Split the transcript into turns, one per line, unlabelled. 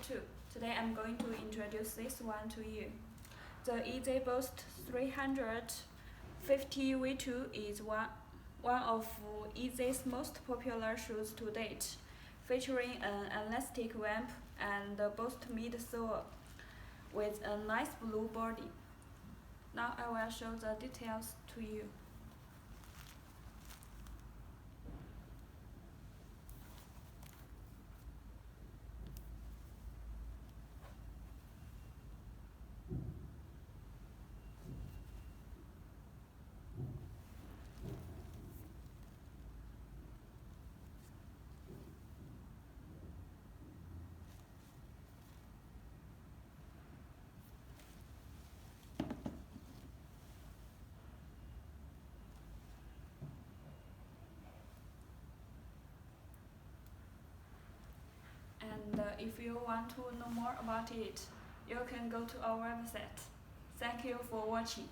FW3042. Today I'm going to introduce this one to you. The Yeezy Boost 350 V2 is one of Yeezy's most popular shoes to date, featuring an elastic ramp and a Boost midsole with a nice blue body. Now I will show the details to you. And if you want to know more about it, you can go to our website. Thank you for watching.